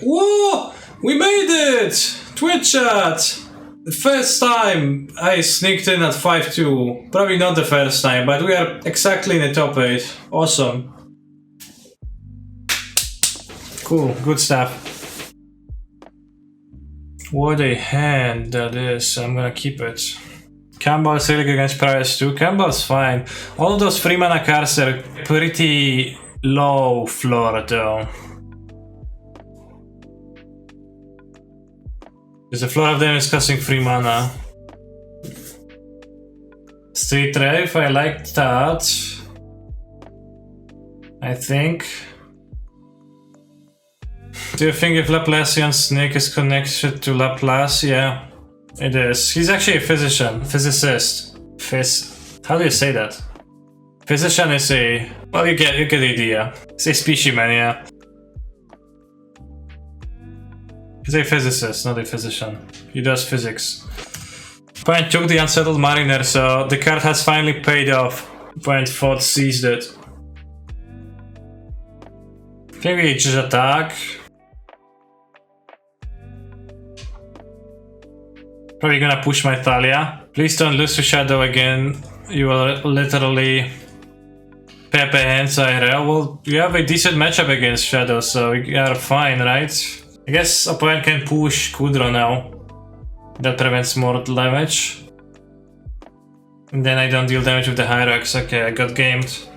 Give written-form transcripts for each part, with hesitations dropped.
Whoa! We made it! Twitch chat! The first time I sneaked in at 5-2. Probably not the first time, but we are exactly in the top 8. Awesome. Cool, good stuff. What a hand that is. I'm gonna keep it. Campbell's really good against Prowess too. Campbell's fine. All of those 3 mana cards are pretty low floor though. Because the floor of them is costing 3 mana. Street Rave, I like that. I think. Do you think if Laplacian Snake is connected to Laplace? Yeah, it is. He's actually a physicist. How do you say that? Physician is a... Well, you get the idea. It's a specimen, yeah. He's a physicist, not a physician. He does physics. Opponent took the Unsettled Mariner, so the card has finally paid off. Opponent thought seized it. I think we just attack. Probably gonna push my Thalia. Please don't lose to Shadow again. You will literally Pepe hands IRL. Well, you have a decent matchup against Shadow, so you are fine, right? I guess opponent can push Kudro now. That prevents more damage. And then I don't deal damage with the Hyrax. Okay, I got gamed.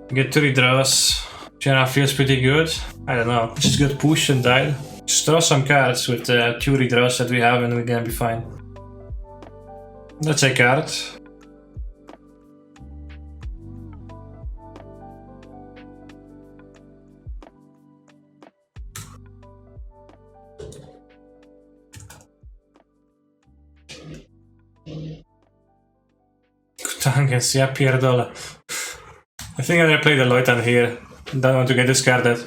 Get 2 redraws. General feels pretty good. I don't know. Just got pushed and died. Just draw some cards with the 2 redraws that we have and we're gonna be fine. That's a card. Kutangens, ja pierdolę. I think I'm gonna play the Loitan here. Don't want to get discarded.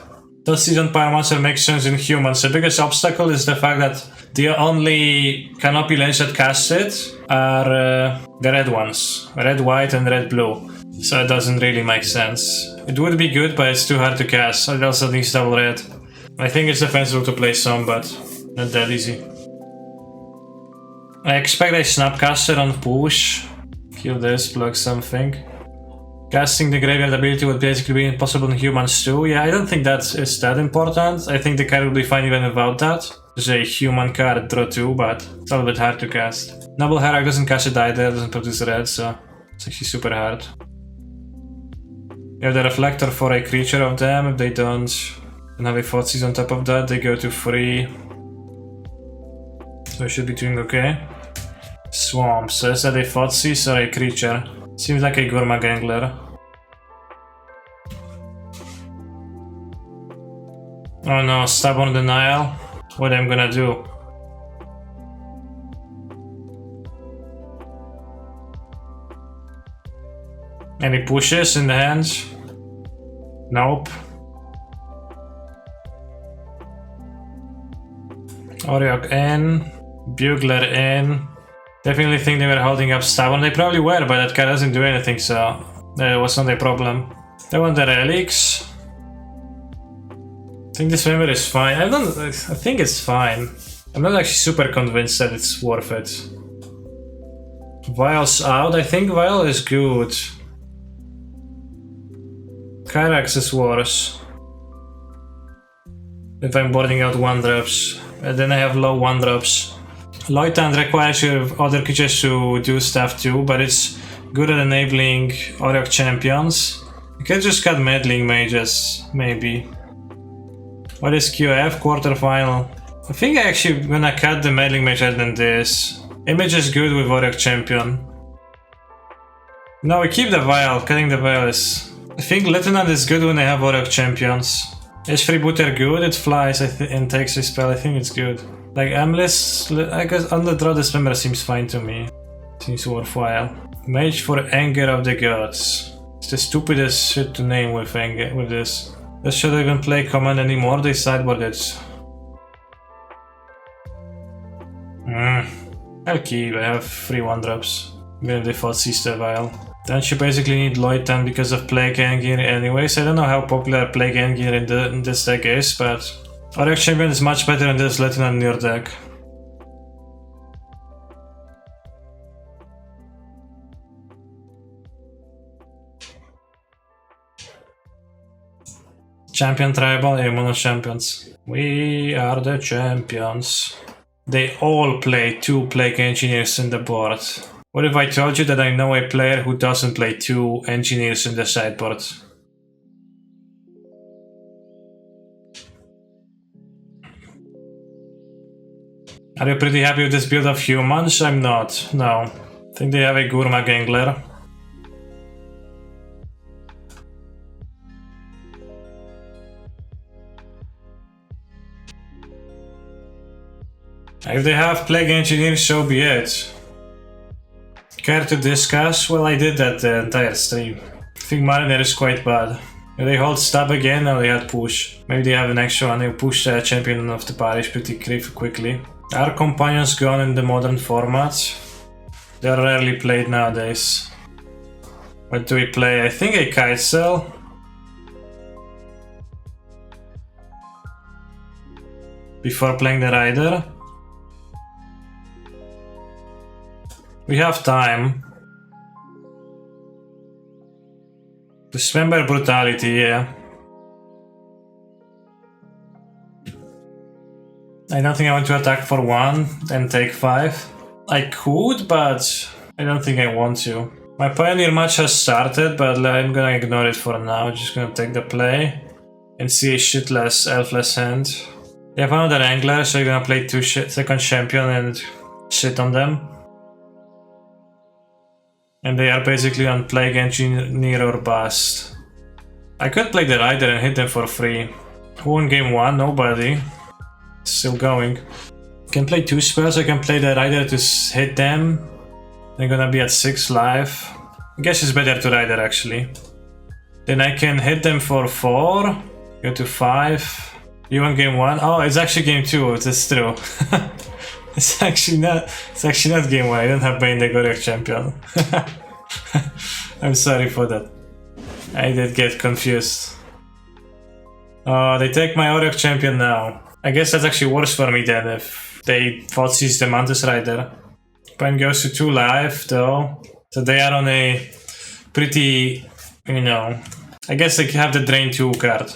Does Season Power Monster make sense in humans? The biggest obstacle is the fact that the only Canopy lands that cast it are the red ones. Red, white and red, blue. So it doesn't really make sense. It would be good, but it's too hard to cast. It also needs double red. I think it's defensible to play some, but not that easy. I expect a Snapcaster on push. Kill this, block something. Casting the graveyard ability would basically be impossible in humans too. Yeah, I don't think that is that important. I think the card will be fine even without that. There's a human card, draw 2, but it's a little bit hard to cast. Noble Harak doesn't cast it either, doesn't produce red, so it's actually super hard. You have the Reflector for a creature of them. If they don't and have a Thoughtseize on top of that, they go to 3. So we should be doing okay. Swamp, so is that a Thoughtseize or a creature? Seems like a Gurma Gangler. Oh no, Stubborn Denial. What am I gonna do? Any pushes in the hands? Nope. Oriok in. Bugler in. Definitely think they were holding up Stubborn. They probably were, but that card doesn't do anything, so that was not a problem. They want the relics. I think this member is fine. I think it's fine. I'm not actually super convinced that it's worth it. Vial's out. I think Vial is good. Kyrax is worse. If I'm boarding out 1-drops. And then I have low 1-drops. Loitan requires your other creatures to do stuff too, but it's good at enabling Oriok champions. You can just cut Meddling Mages, maybe. What is QF? Quarterfinal. I think I actually gonna cut the Meddling Mage than this. Image is good with Oriok champion. No, we keep the Vial. Cutting the Vial is... I think Lieutenant is good when they have Oriok champions. Is Freebooter good? It flies and takes a spell. I think it's good. Like Amless, I guess on the draw this member seems fine to me. Seems worthwhile. Mage for Anger of the Gods. It's the stupidest shit to name with anger with this. Does Shadow even play command anymore? They sideboard it. I'll keep. I have 3 1-drops. Even if they fought Sister Vial. Then you basically need Loitan because of Plague Engine anyways. I don't know how popular Plague Engine in this deck is, but Auric Champion is much better than this Lieutenant in your deck. Champion Tribal, yeah, Mono Champions. We are the champions. They all play 2 Plague Engineers in the board. What if I told you that I know a player who doesn't play 2 Engineers in the sideboard? Are you pretty happy with this build of humans? I'm not, no. I think they have a Gurma Gangler. If they have Plague Engineer, so be it. Care to discuss? Well, I did that the entire stream. I think Mariner is quite bad. If they hold stab again, or they had push. Maybe they have an extra one, they push the champion of the parish pretty quickly. Are companions gone in the modern format? They are rarely played nowadays. What do we play? I think a Kite Cell. Before playing the Rider. We have time. Dismember Brutality, yeah. I don't think I want to attack for 1 and take 5. I could, but I don't think I want to. My Pioneer match has started, but I'm gonna ignore it for now. Just gonna take the play and see a shitless, elfless hand. They have another Angler, so you're gonna play 2 second champion and shit on them. And they are basically on Plague Engineer or Bust. I could play the Rider and hit them for free. Who won game 1? Nobody. Still going. Can play 2 spells, I can play the Rider to hit them. They're gonna be at 6 life. I guess it's better to Rider actually. Then I can hit them for 4. Go to 5. You won game 1? Oh, it's actually game 2, that's true. It's actually not game 1, I don't have Bane the Auric Champion. I'm sorry for that. I did get confused. Oh, they take my Auric Champion now. I guess that's actually worse for me than if they Thoughtseize the Mantis Rider. Pain goes to 2 life though. So they are on a pretty, you know, I guess they have the Drain 2 card.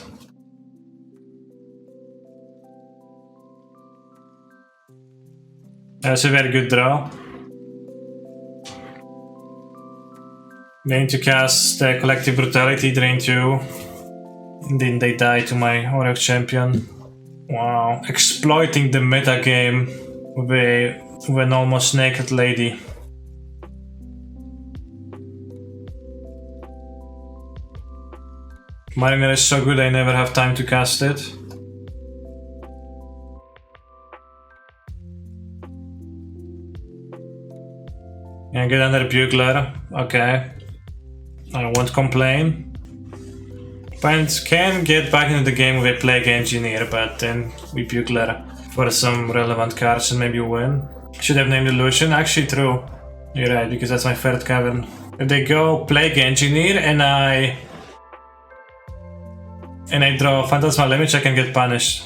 That's a very good draw. Going to cast the Collective Brutality, Drain 2. And then they die to my Auric Champion. Wow. Exploiting the meta game with an almost naked lady. Mariner is so good I never have time to cast it. And get another Bugler, okay. I won't complain. Pants can get back into the game with a Plague Engineer, but then we Bugler for some relevant cards and maybe win. Should have named Illusion, actually true. You're right, because that's my third cavern. If they go Plague Engineer and I draw Phantasmal Image, I can get punished.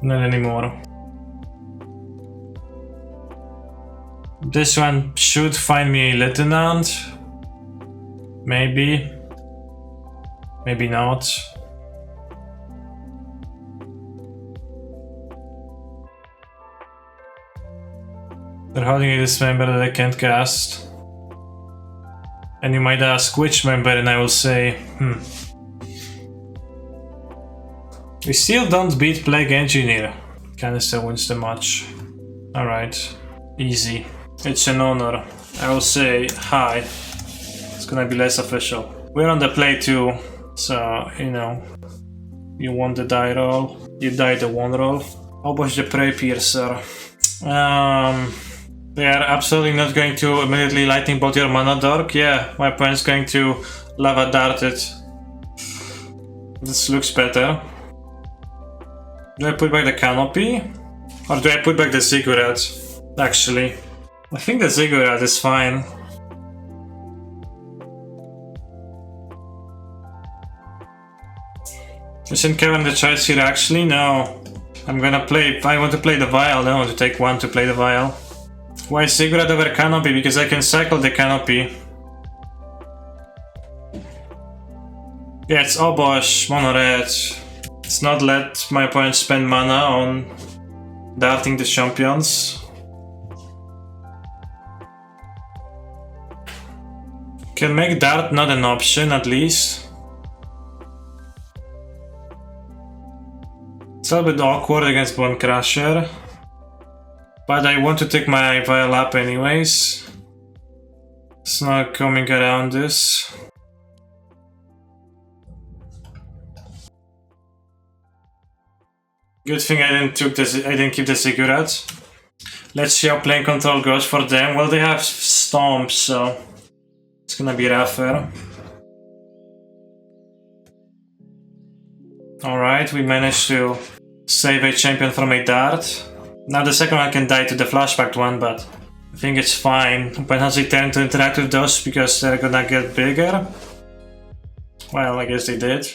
Not anymore. This one should find me a Lieutenant. Maybe. Maybe not. They're holding a Dismember that I can't cast. And you might ask which member, and I will say, We still don't beat Plague Engineer. Kanister wins the match. Alright. Easy. It's an honor. I will say hi. It's gonna be less official. We're on the play too, so you know. You won the die roll. You died the 1 roll. How about the Prey Piercer? They are absolutely not going to immediately lightning bolt your mana dork. Yeah, my opponent's going to lava dart it. This looks better. Do I put back the Canopy? Or do I put back the Ziggurat? Actually, I think the Ziggurat is fine. Isn't Kevin the choice here actually? No. I'm gonna play, if I want to play the Vial, then I want to take 1 to play the Vial. Why Sigurd over Canopy? Because I can cycle the Canopy. Yeah, it's Obosh, mono red. It's not let my opponent spend mana on darting the champions. Can make dart not an option at least. It's a little bit awkward against Bone Crusher. But I want to take my Vial up anyways. It's not coming around this. Good thing I didn't keep the Ziggurat. Let's see how playing control goes for them. Well, they have Stomp, so it's gonna be rougher. Alright, we managed to save a champion from a dart. Now the second one can die to the flashback one, but I think it's fine. Opponent has a turn to interact with those because they're gonna get bigger. Well, I guess they did.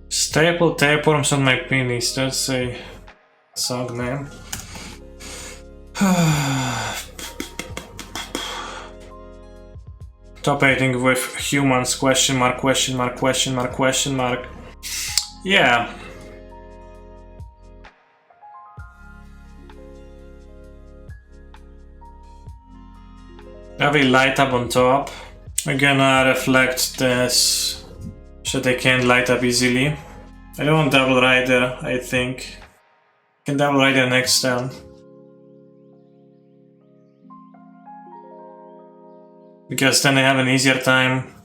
Staple tapeworms on my penis, that's a song name. Top 8 with humans, question mark, question mark, question mark, question mark. Yeah. Have a light up on top. I'm gonna reflect this so they can't light up easily. I don't want double rider, I think. Can double rider next turn. Because then I have an easier time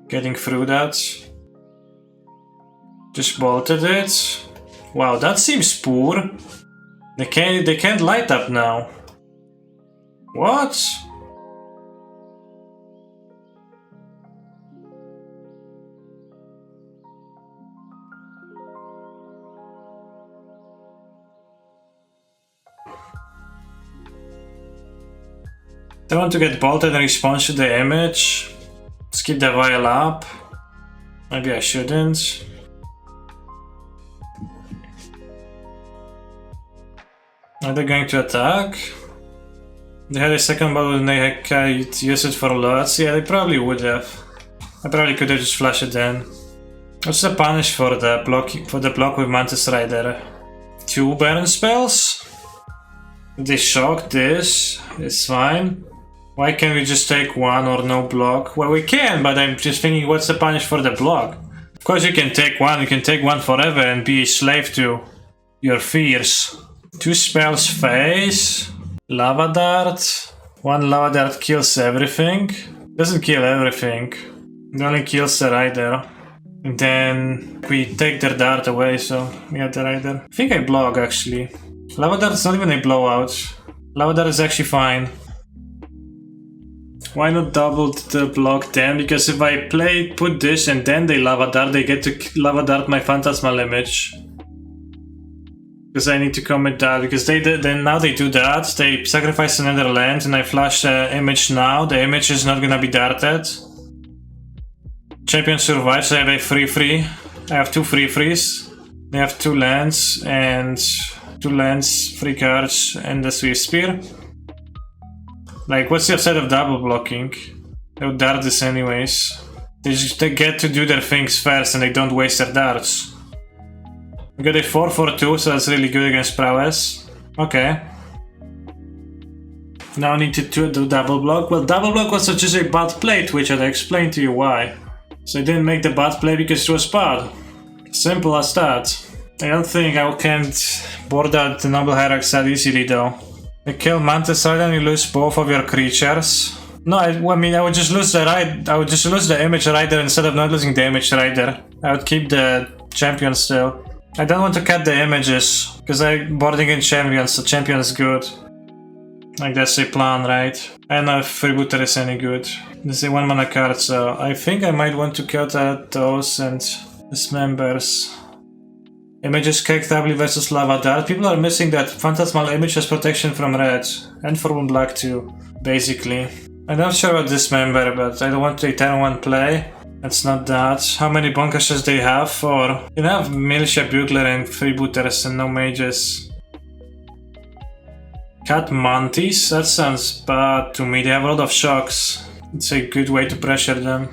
getting through that. Just bolted it. Wow, that seems poor. They can't light up now. What? I want to get bolted in response to the image. Let's keep the Vial up. Maybe I shouldn't. Are they going to attack? They had a second bottle and they could use it for lots. Yeah, they probably would have. I probably could have just flashed it in. What's the punish for the block with Mantis Rider? 2 burn spells? They shocked this. It's fine. Why can't we just take 1 or no block? Well, we can, but I'm just thinking, what's the punish for the block? Of course you can take 1, you can take 1 forever and be a slave to your fears. 2 spells face. Lava Dart. 1 Lava Dart kills everything. Doesn't kill everything. It only kills the Rider. And then we take their Dart away, so we have the Rider. I think I block actually. Lava Dart is not even a blowout. Lava Dart is actually fine. Why not double the block then? Because if I put this and then they Lava Dart, they get to Lava Dart my Phantasmal image. Because I need to commit that, because now they do that, they sacrifice another land and I flash the image now, the image is not gonna be darted. Champion survives, so I have a free. I have 2 free-frees. They have 2 lands and 2 lands, 3 cards and the Swift Spear. Like, what's the upside of double blocking? They would dart this anyways. They get to do their things first and they don't waste their darts. We got a 4/4/2, so that's really good against Prowess. Okay. Now I need to do double block. Well, double block was just a bad play, Twitch, and I explained to you why. So I didn't make the bad play because it was bad. Simple as that. I don't think I can't board out the Noble Hierarchs that easily though. I kill Mantis Rider and you lose both of your creatures. No, I mean I would just lose the Image Rider instead of not losing the Image Rider. I would keep the champion still. I don't want to cut the images because I'm boarding in champions, so champion is good. Like that's a plan, right? I don't know if Freebooter is any good. This is a 1 mana card, so I think I might want to cut out those and dismembers. Images KW versus Lava Dart. People are missing that Phantasmal Image has protection from red and from black too, basically. I'm not sure about Dismember, but I don't want a turn 1 play. It's not that. How many bunkers they have? Or you have militia bugler and freebooters and no mages. Cat mantis? That sounds bad to me. They have a lot of shocks. It's a good way to pressure them.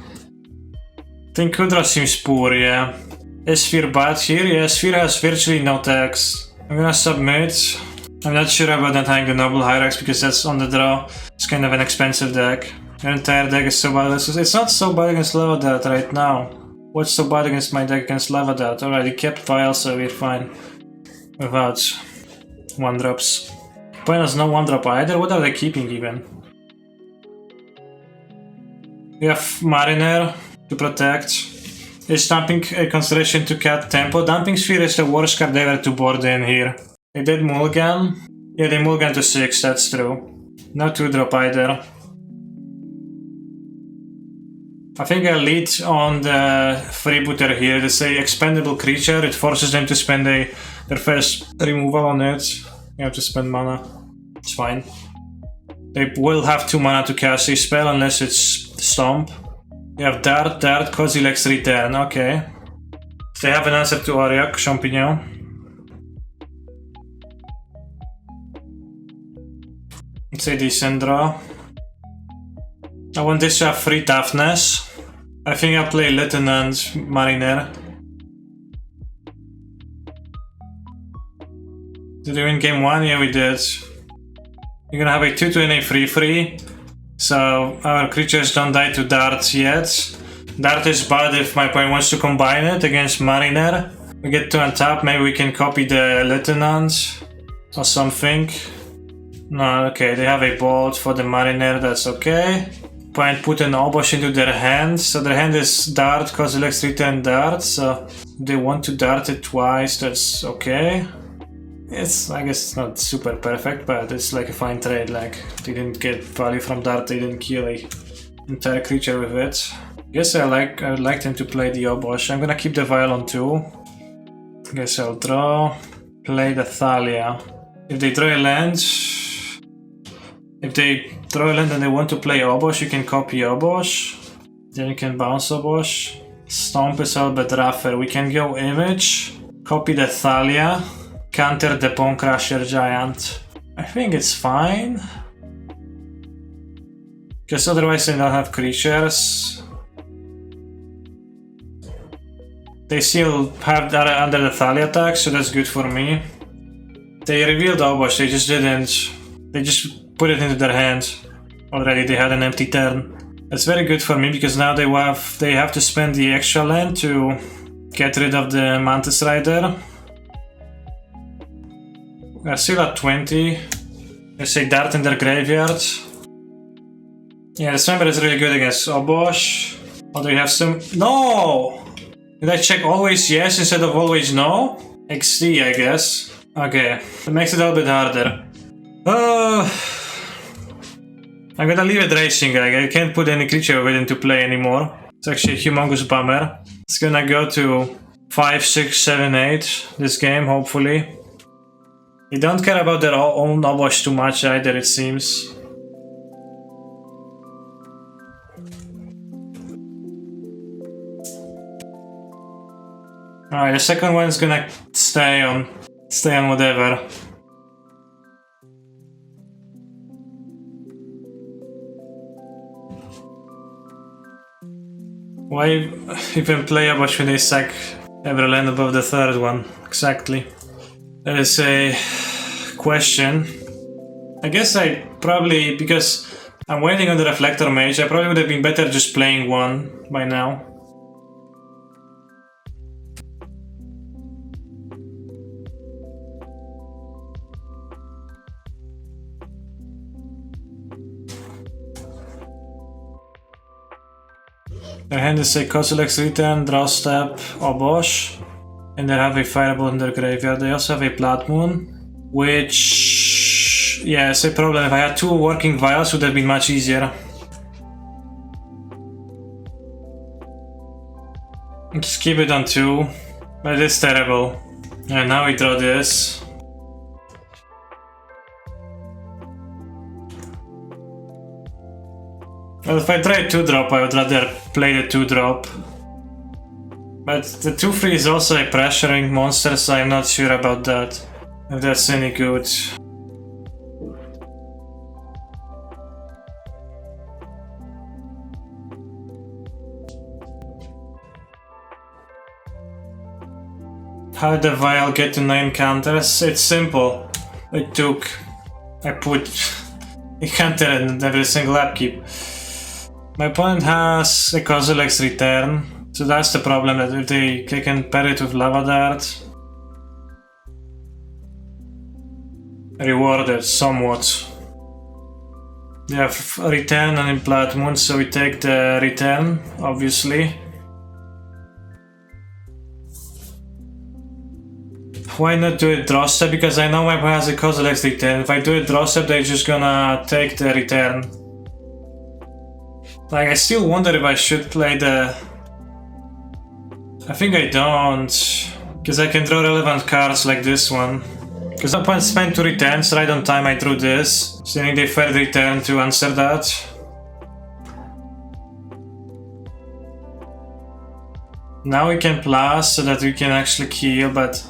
I think Kudra seems poor, yeah. Is Sphere bad here? Yeah, Sphere has virtually no text. I'm gonna submit. I'm not sure about untying the Noble Hyrax because that's on the draw. It's kind of an expensive deck. Your entire deck is so bad. It's not so bad against Lavadat right now. What's so bad against my deck against Lavadat? Alright, he kept Vial, so we're fine. Without 1-drops. Point has no 1-drop either. What are they keeping even? We have Mariner to protect. Is Dumping a consideration to cut tempo? Dumping Sphere is the worst card ever to board in here. They did mulligan. Yeah, they mulligan to 6, that's true. No 2-drop either. I think I lead on the freebooter here. They say expendable creature. It forces them to spend their first removal on it. You have to spend mana. It's fine. They will have 2 mana to cast a spell unless it's Stomp. You have Dart, Kozilek's Return. Okay. They have an answer to Auriok, Champignon. It's a decent draw. I want this to have free toughness. I think I'll play Lieutenant Mariner. Did we win game 1? Yeah, we did. You're gonna have a 2/2 and a 3/3. So our creatures don't die to Dart yet. Dart is bad if my opponent wants to combine it against Mariner. We get 2 on top, maybe we can copy the Lieutenant or something. No, okay, they have a bolt for the Mariner, that's okay. Opponent put an Obosh into their hand, so their hand is Dart, Kozilek's Return Dart, so if they want to Dart it twice, that's okay. I guess it's not super perfect, but it's like a fine trade, like they didn't get value from Dart, they didn't kill a entire creature with it. Guess I would like them to play the Obosh. I'm gonna keep the Vial on 2. Guess I'll draw, play the Thalia. If they draw a land, and they want to play Obosh, you can copy Obosh. Then you can bounce Obosh. Stomp is a bit rougher. We can go Image, copy the Thalia, counter the Bone Crusher Giant. I think it's fine. Because otherwise they don't have creatures. They still have that under the Thalia attack, so that's good for me. They revealed Obosh, they just didn't. They just put it into their hand. Already they had an empty turn. That's very good for me because now they have to spend the extra land to get rid of the Mantis Rider. We're still at 20. There's a Dart in their graveyard. Yeah, this member is really good against Obosh. Or do you have some... No! Did I check always yes instead of always no? XD, I guess. Okay, that makes it a little bit harder. I'm gonna leave it racing, I can't put any creature with into play anymore. It's actually a humongous bummer. It's gonna go to 5, 6, 7, 8 this game, hopefully. They don't care about their own Obosh too much either, it seems. Alright, the second one's gonna stay on whatever. Why even play Obosh when they sack every land above the third one? Exactly. That is a question. I guess I probably, because I'm waiting on the Reflector Mage, I probably would have been better just playing one by now. Their hand is a Kozilek's Return, draw step, Obosh. And they have a Fireball in their graveyard. They also have a Blood Moon, which... yeah, it's a problem. If I had 2 working Vials, it would have been much easier. Just keep it on 2, but it's terrible. And now we draw this. Well, if I try 2-drop, I would rather play the 2-drop. But the 2-3 is also a pressuring monster, so I'm not sure about that. If that's any good. How did the vial get to 9 counters? It's simple. I put a counter in every single upkeep. My opponent has a Kozilek's Return, so that's the problem, that if they can pair it with Lava Dart, rewarded somewhat. They have a Return and in Blood Moon, so we take the Return, obviously. Why not do a draw step? Because I know my opponent has a Kozilek's Return. If I do a draw step, they're just gonna take the Return. Like, I still wonder if I should play the... I think I don't, because I can draw relevant cards like this one. Because my opponent spent 2 returns, right on time I drew this, so I need a third return to answer that. Now we can plus so that we can actually kill, but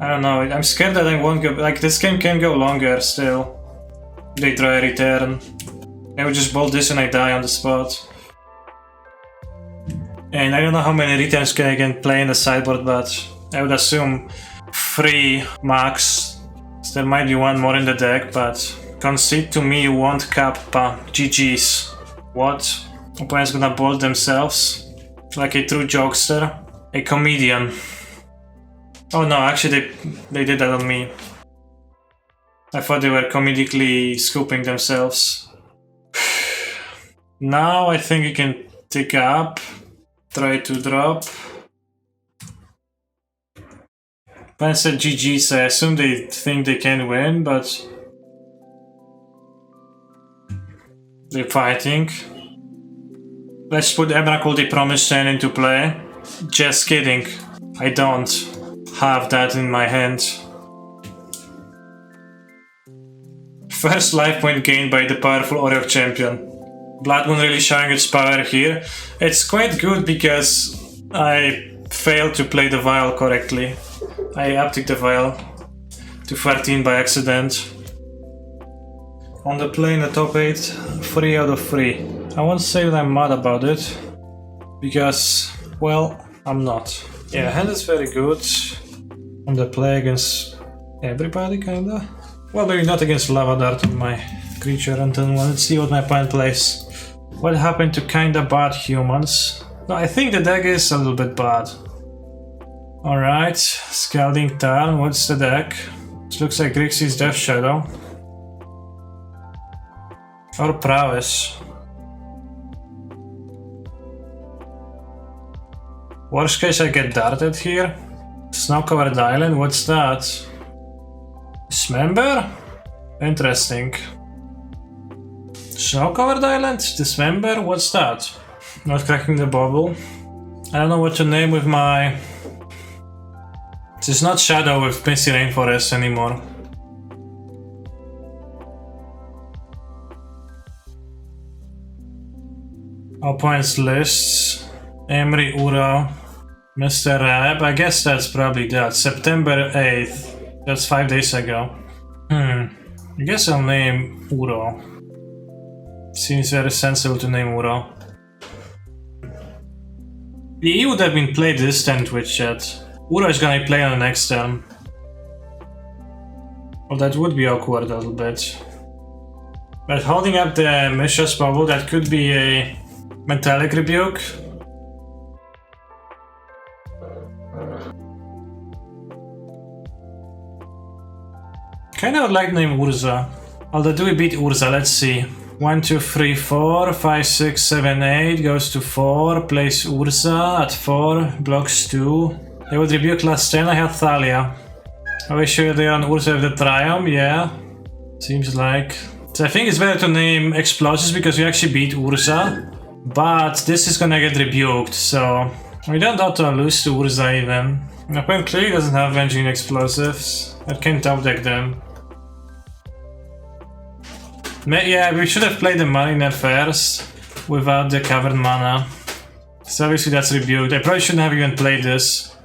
I don't know, I'm scared that I won't go, like this game can go longer still. They draw a return. I would just bolt this and I die on the spot. And I don't know how many returns I can play in the sideboard, but I would assume 3 max. So there might be one more in the deck, but concede to me, you won't Kappa. GG's. What? Opponent's gonna bolt themselves? Like a true jokester? A comedian. Oh no, actually they did that on me. I thought they were comedically scooping themselves. Now I think you can tick up, try to drop. I said GG, so I assume they think they can win, but they're fighting. Let's put Emrakul the Promised Land into play. Just kidding, I don't have that in my hand. First life point gained by the powerful Oreo champion. Blood Moon really showing its power here. It's quite good because I failed to play the vial correctly. I upticked the vial to 13 by accident. On the play in the top 8, 3 out of 3. I won't say that I'm mad about it, because, well, I'm not. Yeah, hand is very good. On the play against everybody, kinda. Well, maybe not against Lava Dart on my creature, and then let's see what my opponent plays. What happened to kinda bad humans? No, I think the deck is a little bit bad. Alright, Scalding Tarn, what's the deck? This looks like Grixis Death Shadow. Or Prowess. Worst case I get darted here. Snow-covered island, what's that? Dismember? Interesting. Snow-covered island? Dismember? What's that? Not cracking the bubble. I don't know what to name with my... This is not Shadow with Misty Rainforest anymore. Opponent's lists. Emery, Uro, Mr. Rab. I guess that's probably that. September 8th. That's 5 days ago. I guess I'll name Uro. Seems very sensible to name Uro. He would have been played this turn Twitch chat. Uro is gonna play on the next turn. Well, that would be awkward a little bit. But holding up the Mishra's Bubble, that could be a Metallic Rebuke. Kinda would like to name Urza. Although do we beat Urza? Let's see. 1, 2, 3, 4, 5, 6, 7, 8, goes to 4, plays Urza at 4, blocks 2. They would rebuke last turn, I have Thalia. Are we sure they're on Urza with the Triumph? Yeah. Seems like. So I think it's better to name Explosives because we actually beat Urza. But this is gonna get rebuked, so we don't have to lose to Urza even. My opponent clearly doesn't have Venging Explosives. I can't top deck them. Yeah, we should have played the Mariner first without the covered mana. So obviously that's rebuked. I probably shouldn't have even played this.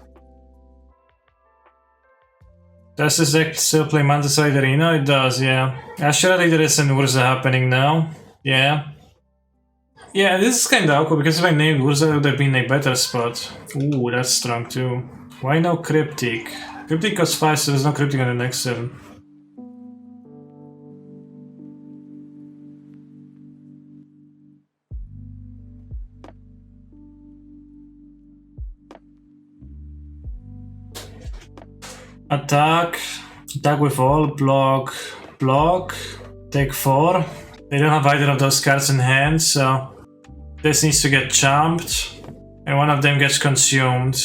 Does this deck still play Mantis-Side Arena? It does, yeah. Surely there is an Urza happening now. Yeah. Yeah, this is kinda awkward because if I named Urza, it would have been a better spot. Ooh, that's strong too. Why no Cryptic? Cryptic costs 5, so there's no Cryptic on the next turn. Attack. Attack with all. Block. Block. Take 4. They don't have either of those cards in hand, so this needs to get jumped. And one of them gets consumed.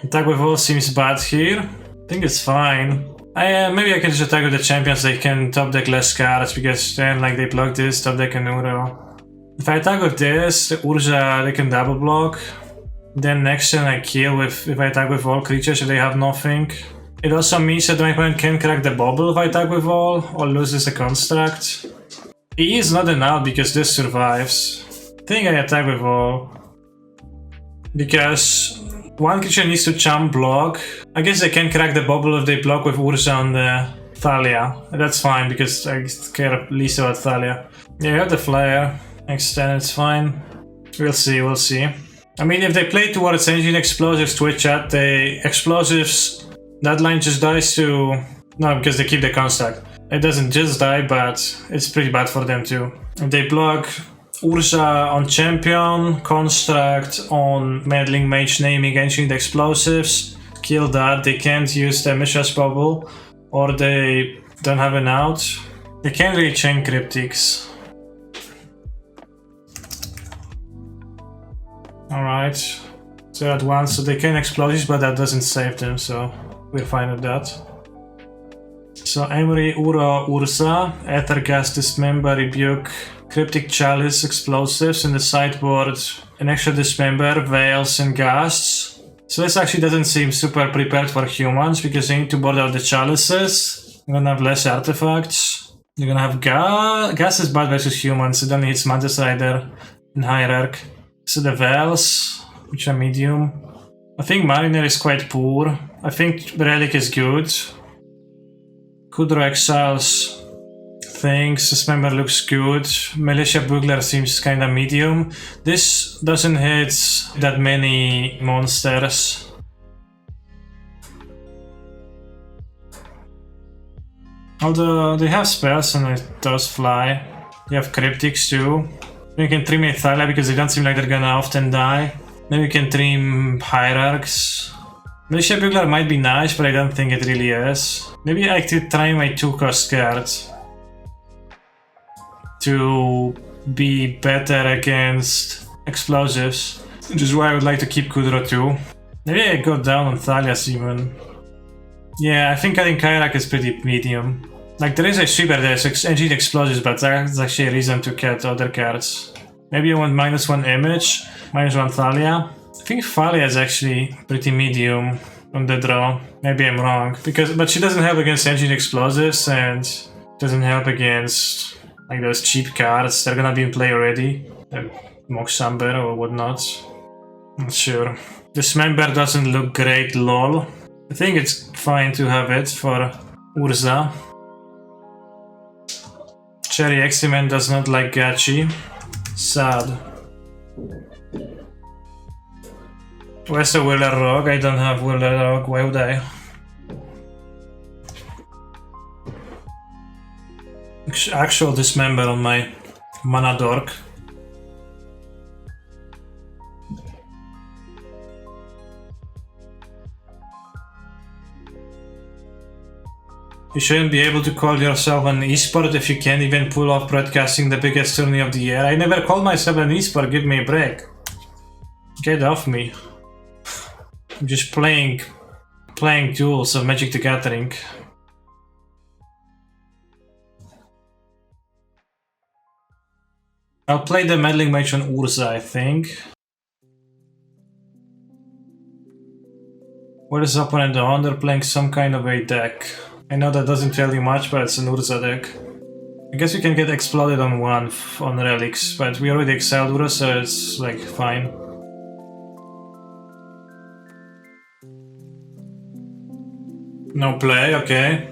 Attack with all seems bad here. I think it's fine. Maybe I can just attack with the champions. They can top deck less cards because then like they block this, top deck an Uro. If I attack with this, the Urza they can double block. Then next turn I kill if I attack with all creatures if they have nothing. It also means that my opponent can crack the bubble if I attack with all or loses a construct. He is not an out because this survives. I think I attack with all. Because one creature needs to jump block. I guess they can crack the bubble if they block with Urza on the Thalia. That's fine because I care least about Thalia. Yeah, you have the flare. Next turn it's fine. We'll see, we'll see. I mean, if they play towards Engine Explosives Twitch chat, the Explosives, that line just dies to... No, because they keep the construct. It doesn't just die, but it's pretty bad for them too. If they block Urza on Champion, Construct on Meddling Mage naming Ancient Explosives, kill that. They can't use the Mishra's Bubble, or they don't have an out. They can't really chain Cryptics. Alright, so at once, so they can Explosives, but that doesn't save them, so we're fine with that. So Emery, Uro, Urza, Aethergast, Dismember, Rebuke, Cryptic Chalice, Explosives, in the sideboard an extra Dismember, Veils and Ghasts. So this actually doesn't seem super prepared for humans because they need to board out the Chalices. You're gonna have less artifacts. You're gonna have Ghast is bad versus humans, it only hits Mantis-Rider in Hierarch. So the Veils, which are medium. I think Mariner is quite poor. I think Relic is good. Kudro exiles things, Dismember looks good. Militia Bugler seems kinda medium. This doesn't hit that many monsters. Although they have spells and it does fly. You have Cryptics too. You can trim a Thalia because they don't seem like they're gonna often die. Then you can trim Hierarchs. Militia Bugler might be nice, but I don't think it really is. Maybe I could try my 2-cost cards to be better against Explosives, which is why I would like to keep Kudro too. Maybe I go down on Thalias even. Yeah, I think Hierarch is pretty medium. Like there is a sweeper, there's Engine Explosives, but that's actually a reason to get other cards. Maybe I want -1 image, -1 Thalia. I think Thalia is actually pretty medium on the draw. Maybe I'm wrong, but she doesn't help against Engine Explosives and doesn't help against like those cheap cards. They're gonna be in play already. Moxamber or whatnot. Not sure. Dismember doesn't look great, lol. I think it's fine to have it for Urza. Cherry X-Men does not like Gachi. Sad. Where's the Wheeler Rogue? I don't have Wheeler Rogue, why would I? Actual Dismember on my Mana Dork. You shouldn't be able to call yourself an esport if you can't even pull off broadcasting the biggest tourney of the year. I never called myself an esport, give me a break. Get off me. I'm just playing duels of Magic the Gathering. I'll play the Meddling Mage on Urza, I think. What is opponent on? They're playing some kind of a deck. I know that doesn't tell you much, but it's an Urza deck. I guess we can get exploded on one on relics, but we already exiled Urza, so it's like fine. No play, okay.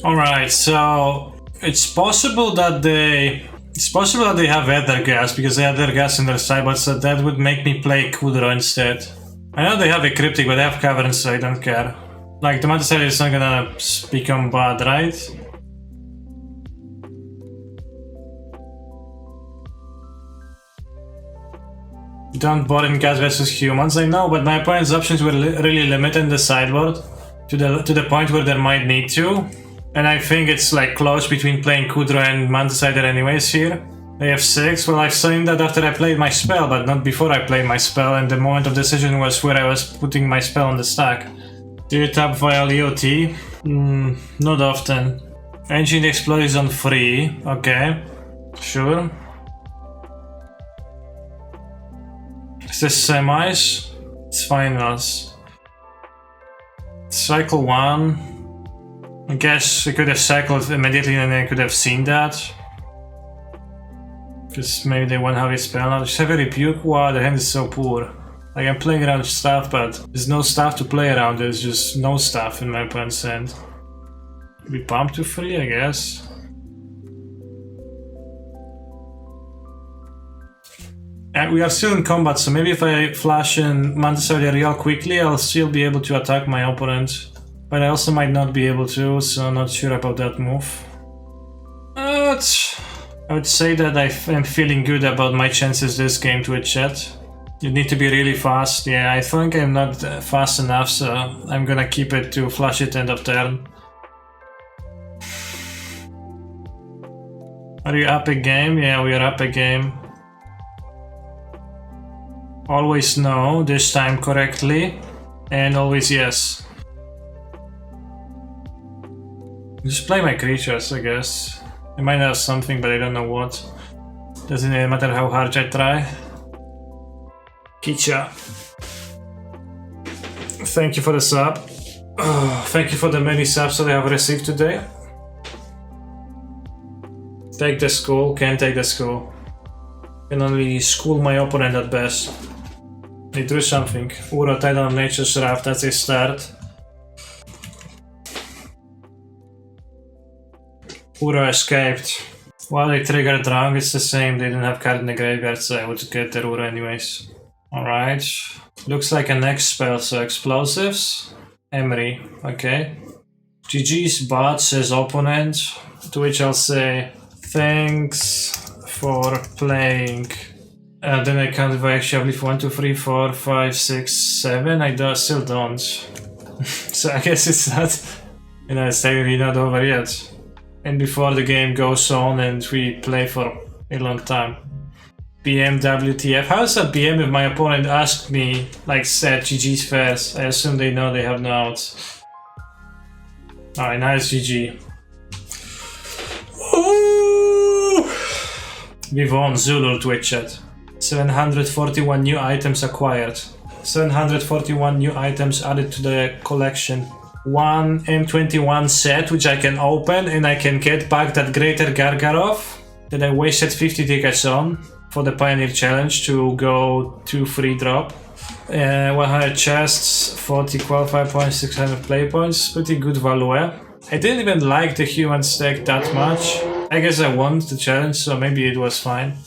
Alright, so it's possible that they have Ether Gas because they have Ether Gas in their sideboard, so that would make me play Kudro instead. I know they have a Cryptic, but they have Caverns, so I don't care. Like, the Mantis is not gonna become bad, right? Don't board Gas versus Humans, I know, but my opponent's options were really limited in the sideboard to the point where they might need to. And I think it's like close between playing Kudro and Manticider anyways here. They have 6, well I've seen that after I played my spell, but not before I played my spell, and the moment of decision was where I was putting my spell on the stack. Do you tap via EOT? Not often. Engine Explorer is on free, okay. Sure. Is this semis? It's finals. Cycle 1. I guess I could have cycled immediately and I could have seen that. Because maybe they won't have a spell now. Just have a Rebuke? Wow, the hand is so poor. Like, I'm playing around stuff, but there's no stuff to play around. There's just no stuff in my opponent's hand. We pump to free, I guess. And we are still in combat, so maybe if I flash in Manticider real quickly, I'll still be able to attack my opponent. But I also might not be able to, so I'm not sure about that move. But I would say that I am feeling good about my chances this game to a chat. You need to be really fast. Yeah, I think I'm not fast enough, so I'm gonna keep it to flash it end of turn. Are you up a game? Yeah, we are up a game. Always no, this time correctly. And always yes. Just play my creatures, I guess. I might have something, but I don't know what. Doesn't really matter how hard I try. Kicha. Thank you for the sub. Thank you for the many subs that I have received today. Take the school, can't take the school. Can only school my opponent at best. They drew something. Uro, Title of Nature's Wrath, that's a start. Uro escaped. Well, they triggered wrong, it's the same, they didn't have card in the graveyard, so I would get the Uro anyways. Alright. Looks like a next spell, so explosives. Emery, okay. GG's bot says opponent, to which I'll say thanks for playing. Then I count if I actually have 1, 2, 3, 4, 5, 6, 7. I still don't. So I guess it's not, it's technically not over yet. And before the game goes on and we play for a long time. BM WTF. How is that BM if my opponent asked me, like, said GG's first? I assume they know they have no outs. Alright, nice GG. Ooh! We won Zulu Twitch chat. 741 new items acquired. 741 new items added to the collection. One M21 set which I can open and I can get back that Greater Gargarov that I wasted 50 tickets on for the Pioneer Challenge to go to free drop. 100 chests, 40 qualifier points, 600 play points, pretty good value. I didn't even like the human stack that much. I guess I won the challenge, so maybe it was fine.